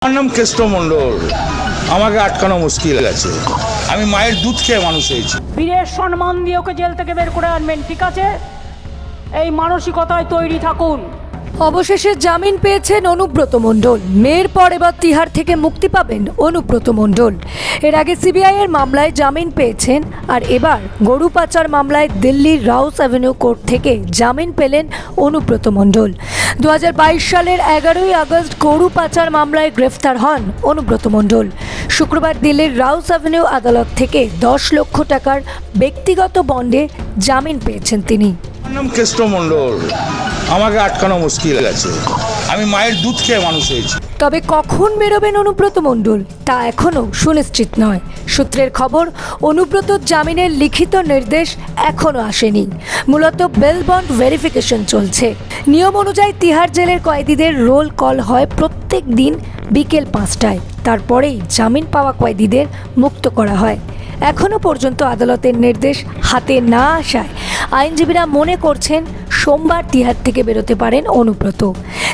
আমার নাম কেষ্ট মণ্ডল। আমাকে আটকানো মুশকিল আছে। আমি মায়ের দুধ খেয়ে মানুষ হয়েছি। বীরের সম্মান দিয়ে ওকে জেল থেকে বের করে আনবেন, ঠিক আছে? এই মানসিকতায় তৈরি থাকুন। অবশেষে জামিন পেয়েছেন অনুব্রত মণ্ডল। মেয়ের পর এবার তিহার থেকে মুক্তি পাবেন অনুব্রত মণ্ডল। এর আগে সিবিআই এর মামলায় জামিন পেয়েছেন, আর এবার গরু পাচার মামলায় দিল্লির রাউস অ্যাভিনিউ কোর্ট থেকে জামিন পেলেন অনুব্রত মণ্ডল। 2022 সালের 11ই আগস্ট গরু পাচার মামলায় গ্রেফতার হন অনুব্রত মণ্ডল। শুক্রবার দিল্লির রাউস অ্যাভিনিউ আদালত থেকে 10 লক্ষ টাকার ব্যক্তিগত বন্ডে জামিন পেয়েছেন তিনি। আমার নাম কেষ্ট মণ্ডল। আমাকে আটকানো মুশকিল আছে। আমি মায়ের দুধ খেয়ে মানুষ হয়েছি। তবে কখন বেরোবেন অনুব্রত মণ্ডল তা এখনও সুনিশ্চিত নয়। সূত্রের খবর, অনুব্রত জামিনের লিখিত নির্দেশ এখনও আসেনি। মূলত বেল বন্ড ভেরিফিকেশন চলছে। নিয়ম অনুযায়ী তিহার জেলের কয়েদিদের রোল কল হয় প্রত্যেক দিন বিকেল 5টায়। তারপরেই জামিন পাওয়া কয়েদিদের মুক্ত করা হয়। এখনও পর্যন্ত আদালতের নির্দেশ হাতে না আসায় আইনজীবীরা মনে করছেন সোমবার তিহার থেকে বেরোতে পারেন অনুব্রত।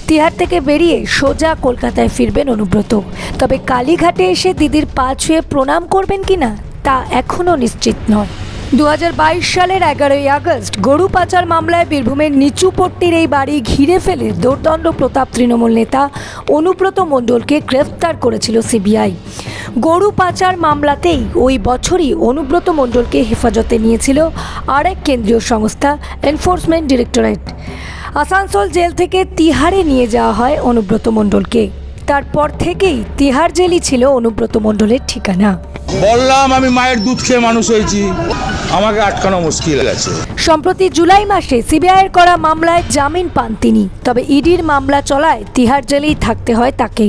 তিহার থেকে বেরিয়ে সোজা কলকাতায় ফিরবেন অনুব্রত। তবে কালীঘাটে এসে দিদির পা ছুঁয়ে প্রণাম করবেন কিনা তা এখনও নিশ্চিত নয়। 2022 সালের 11ই আগস্ট গরু পাচার মামলায় বীরভূমের নিচুপট্টির এই বাড়ি ঘিরে ফেলে দোর্দণ্ড প্রতাপ তৃণমূল নেতা অনুব্রত মণ্ডলকে গ্রেফতার করেছিল সিবিআই। গরু পাচার মামলাতেই ওই বছরই অনুব্রত মণ্ডলকে হেফাজতে নিয়েছিল আরেক কেন্দ্রীয় সংস্থা এনফোর্সমেন্ট ডিরেক্টরেট। আসানসোল জেল থেকে তিহারে নিয়ে যাওয়া হয় অনুব্রত মণ্ডলকে। তারপর থেকেই তিহার জেলই ছিল অনুব্রত মণ্ডলের ঠিকানা। বললাম আমি মায়ের দুধ খেয়ে মানুষ হয়েছি। আমাকে আটকানো মুশকিল আছে। সম্প্রতি জুলাই মাসে সিবিআইয়ের করা মামলায় জামিন পান তিনি। তবে ইডির মামলা চলায় তিহার জেলেই থাকতে হয় তাকে।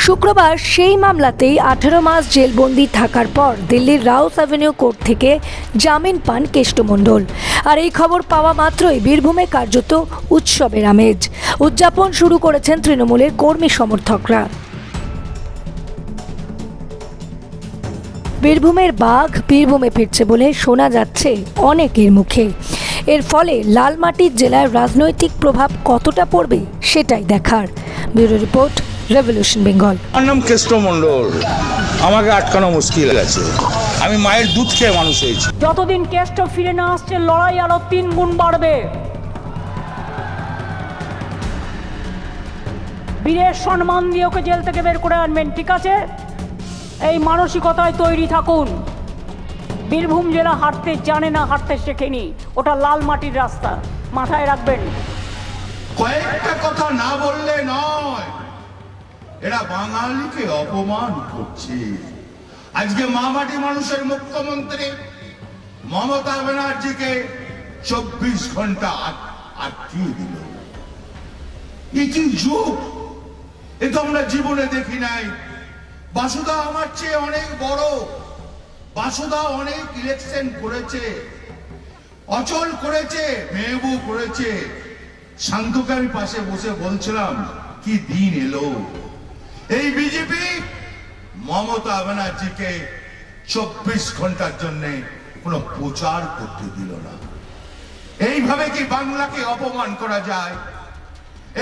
শুক্রবার সেই মামলাতেই 18 মাস জেলবন্দি থাকার পর দিল্লির রাউস অ্যাভিনিউ কোর্ট থেকে জামিন পান কেষ্ট মণ্ডল। আর এই খবর পাওয়া মাত্রই বীরভূমে কার্যত উৎসবের আমেজ। উদযাপন শুরু করেছেন তৃণমূলের কর্মী সমর্থকরা। বীরভূমের বাঘ বীরভূমে ফিরছে বলে শোনা যাচ্ছে অনেকের মুখে। এর ফলে লালমাটির জেলার রাজনৈতিক প্রভাব কতটা পড়বে সেটাই দেখার। Bureau report, revolution Bengal. আমার নাম কেষ্ট মণ্ডল। আমাকে আটকানো মুশকিল আছে। আমি মায়ের দুধ খেয়ে মানুষ হয়েছি। যতদিন কেষ্ট ফিরে না আসছে, লড়াই আরো 3 গুণ বাড়বে। বীরের সম্মান দিয়ে ওকে জেল থেকে বের করে আনবেন, ঠিক আছে? এই মানসিকতায় তৈরি থাকুন। বীরভূম জেলা হাঁটতে জানে না, হাঁটতে শেখেনি। ওটা লাল মাটির রাস্তা, মাথায় রাখবেন। কয়েকটা কথা না বললে নয়, এরা বাঙালিকে অপমান করছে। আজকে মামাটি মানুষের মুখ্যমন্ত্রী মমতা ব্যানার্জিকে 24 ঘন্টা আটকিয়ে দিল। এ কি যুগ! এ তো আমরা জীবনে দেখি নাই। বাসুদা আমার চেয়ে অনেক বড়। বাসুদা অনেক ইলেকশন করেছে, অচল করেছে, মেহবু করেছে। শান্তকে আমি পাশে বসে বলছিলাম কি দিন এলো। এই বিজেপি মমতা ব্যানার্জিকে 24 ঘন্টার জন্য কোনো প্রচার করতে দিল না। এইভাবে কি বাংলাকে অপমান করা যায়?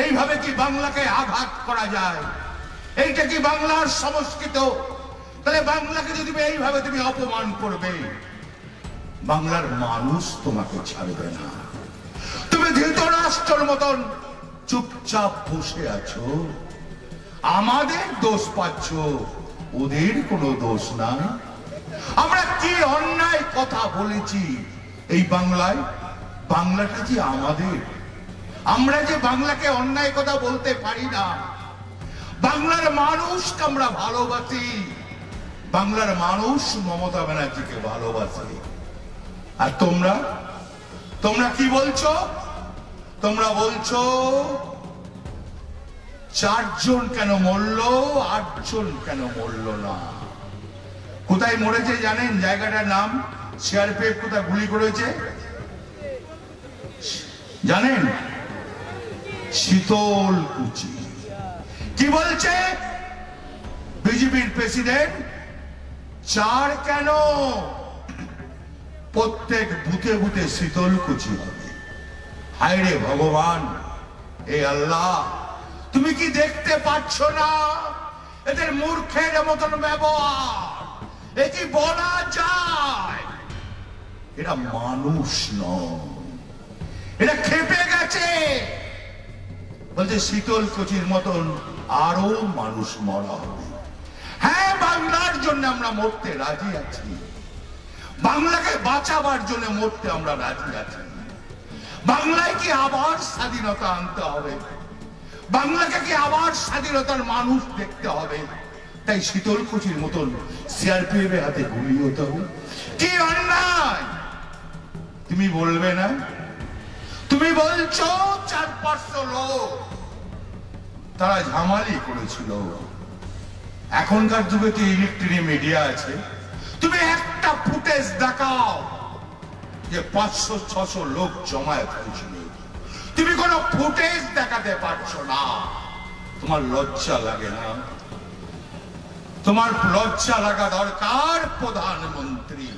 এইভাবে কি বাংলাকে আঘাত করা যায়? এইটা কি বাংলার সংস্কৃত? তাহলে বাংলাকে যদি এইভাবে তুমি অপমান করবে, বাংলার মানুষ তোমাকে ছাড়বে না। তুমি ধৃতরাষ্ট্রের মতন চুপচাপ বসে আছো, আমাদের দোষ পাচ্ছ, ওদের কোনো দোষ নাই। আমরা কি অন্যায় কথা বলেছি এই বাংলায়? বাংলাটা যে আমাদের। আমরা যে বাংলাকে অন্যায় কথা বলতে পারি না। বাংলার মানুষকে আমরা ভালোবাসি। বাংলার মানুষ মমতা ব্যানার্জিকে ভালোবাসে। আর তোমরা কি বলছো? তোমরা বলছো 4 জন কেন মরল, 8 জন কেন মরল না? কোথায় মরেছে জানেন? জায়গাটার নাম সিআরপিএফ কোথায় গুলি করেছে জানেন? শীতলকুচি। কি বলছে বিজেপির প্রেসিডেন্ট? 4 কেন? প্রত্যেক বুথে বুথে শীতলকুচি হবে। হায় রে ভগবান, এ আল্লাহ, তুমি কি দেখতে পাচ্ছ না মূর্খের মতন ব্যবহার, এ কি বলা যায়? এরা মানুষ নয়, এরা খেপে গেছে। বলছে শীতল কুচির মতন আরো মানুষ মরা হবে। হ্যাঁ, বাংলার জন্য আমরা মরতে রাজি আছি, বাংলাকে বাঁচাবার জন্য মরতে আমরা রাজি আছি। বাংলায় কি আবার স্বাধীনতা আনতে হবে? বাংলাকে কি আবার স্বাধীনতার মানুষ দেখতে হবে? তাই শীতল কুচির মতন সিআরপিএফ এর হাতে গুলি হতে হবে? কি অন্যায় তুমি বলবে না? তুমি বলছো 400-500 লোক তারা ঝামালি করেছিল। এখনকার যুগে কি ইলেকট্রনিক মিডিয়া আছে? তুমি একটা ফুটেজ দেখাও যে 500-600 লোক জমায়েত হয়েছিল। তুমি কোনো ফুটেজ দেখাতে পারছো না। তোমার লজ্জা লাগে না? তোমার লজ্জা লাগা দরকার প্রধানমন্ত্রী।